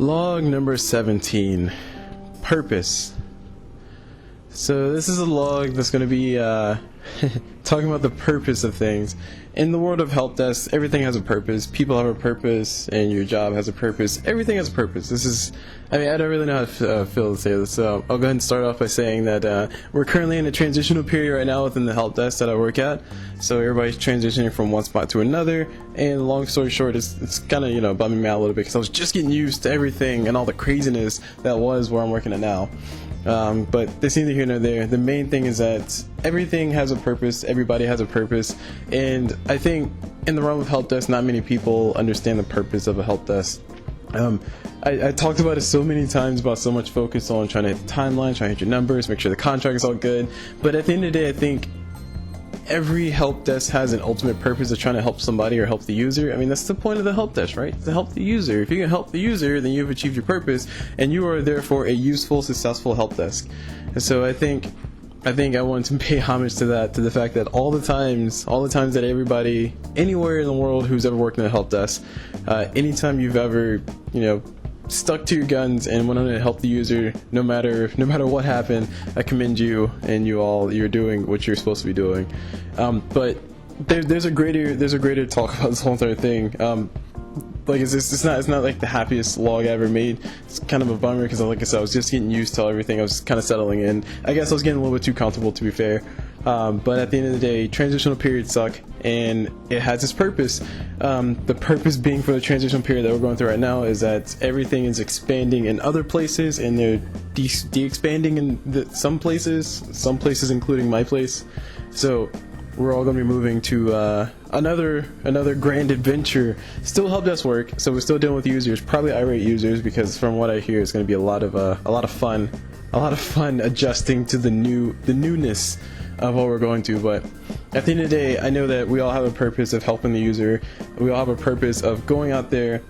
Log number 17, purpose. So this is a log that's going to be talking about the purpose of things. In the world of Helpdesk, everything has a purpose. People have a purpose, and your job has a purpose. Everything has a purpose. I don't really know how to feel to say this, so I'll go ahead and start off by saying that we're currently in a transitional period right now within the Helpdesk that I work at. So everybody's transitioning from one spot to another, and long story short, it's kind of bumming me out a little bit because I was just getting used to everything and all the craziness that was where I'm working at now. But this neither here nor there. The main thing is that everything has a purpose, everybody has a purpose, and I think in the realm of Helpdesk, not many people understand the purpose of a Helpdesk. I talked about it so many times about so much focus on trying to hit the timeline, trying to hit your numbers, make sure the contract is all good, but at the end of the day, I think every help desk has an ultimate purpose of trying to help somebody or help the user. I mean, that's the point of the help desk, right? To help the user. If you can help the user, then you've achieved your purpose, and you are therefore a useful, successful help desk. And so I think I want to pay homage to that, to the fact that all the times that everybody anywhere in the world who's ever worked in a help desk, anytime you've ever stuck to your guns and went on to help the user, no matter what happened, I commend you, and you're doing what you're supposed to be doing. But there's a greater talk about this whole entire thing. It's not like the happiest log I ever made. It's kind of a bummer because, like I said, I was just getting used to everything. I was kind of settling in. I guess I was getting a little bit too comfortable, to be fair. But at the end of the day, transitional periods suck, and it has its purpose. The purpose being for the transitional period that we're going through right now is that everything is expanding in other places, and they're de-expanding in some places including my place. So we're all going to be moving to another grand adventure. Still helpdesk work, so we're still dealing with users, probably irate users, because from what I hear, it's going to be a lot of fun adjusting to the newness of what we're going to. But at the end of the day, I know that we all have a purpose of helping the user. We all have a purpose of going out there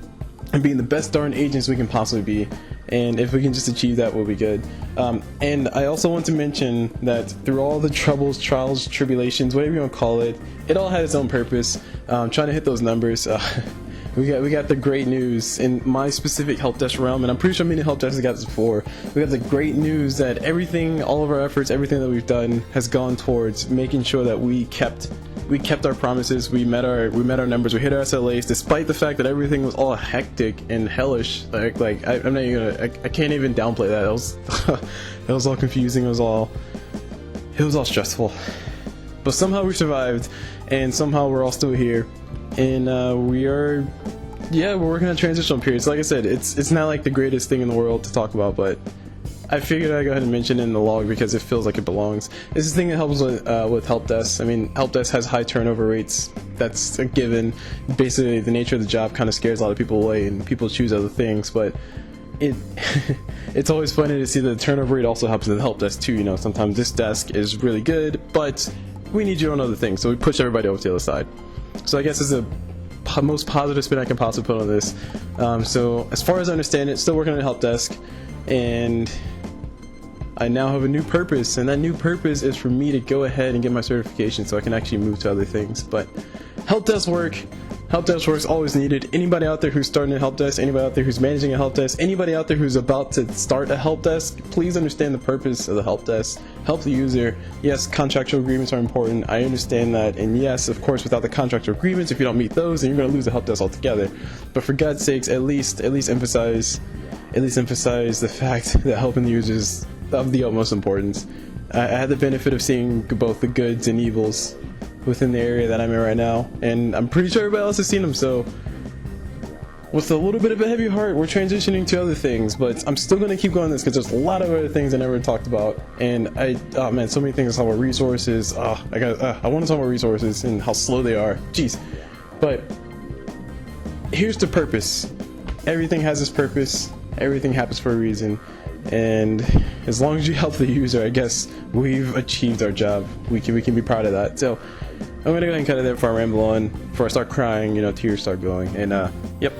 and being the best darn agents we can possibly be, and if we can just achieve that, we'll be good. And I also want to mention that through all the troubles, trials, tribulations, whatever you want to call it, it all had its own purpose. Trying to hit those numbers. We got the great news in my specific help desk realm, and I'm pretty sure many help desks got this before. We got the great news that all of our efforts, everything that we've done has gone towards making sure that we kept our promises. We met our numbers. We hit our SLAs, despite the fact that everything was all hectic and hellish. I can't even downplay that. It was all confusing. It was all stressful. But somehow we survived, and somehow we're all still here, and we're working on transitional periods. Like I said, it's not like the greatest thing in the world to talk about, but I figured I'd go ahead and mention it in the log because it feels like it belongs. This is the thing that helps with Helpdesk. I mean, Helpdesk has high turnover rates. That's a given. Basically, the nature of the job kind of scares a lot of people away, and people choose other things. But it's always funny to see that the turnover rate also helps in the Helpdesk too. Sometimes this desk is really good, but we need you on other things, so we push everybody over to the other side. So I guess it's the most positive spin I can possibly put on this. So as far as I understand it, still working on a Helpdesk, and I now have a new purpose, and that new purpose is for me to go ahead and get my certification so I can actually move to other things. But Helpdesk work's always needed. Anybody out there who's starting a Helpdesk, anybody out there who's managing a Helpdesk, anybody out there who's about to start a Helpdesk, please understand the purpose of the Helpdesk. Help the user. Yes, contractual agreements are important. I understand that, and yes, of course, without the contractual agreements, if you don't meet those, then you're going to lose the Helpdesk altogether. But for God's sakes, at least emphasize the fact that helping the users is of the utmost importance. I had the benefit of seeing both the goods and evils within the area that I'm in right now, and I'm pretty sure everybody else has seen them. So with a little bit of a heavy heart, we're transitioning to other things, but I'm still going to keep going this because there's a lot of other things I never talked about, and so many things. I talk about resources. I want to talk about resources and how slow they are. Jeez. But here's the purpose. Everything has its purpose. Everything happens for a reason, and as long as you help the user, I guess we've achieved our job. We can be proud of that. So I'm gonna go ahead and cut it there before I ramble on, before I start crying, tears start going, and yep.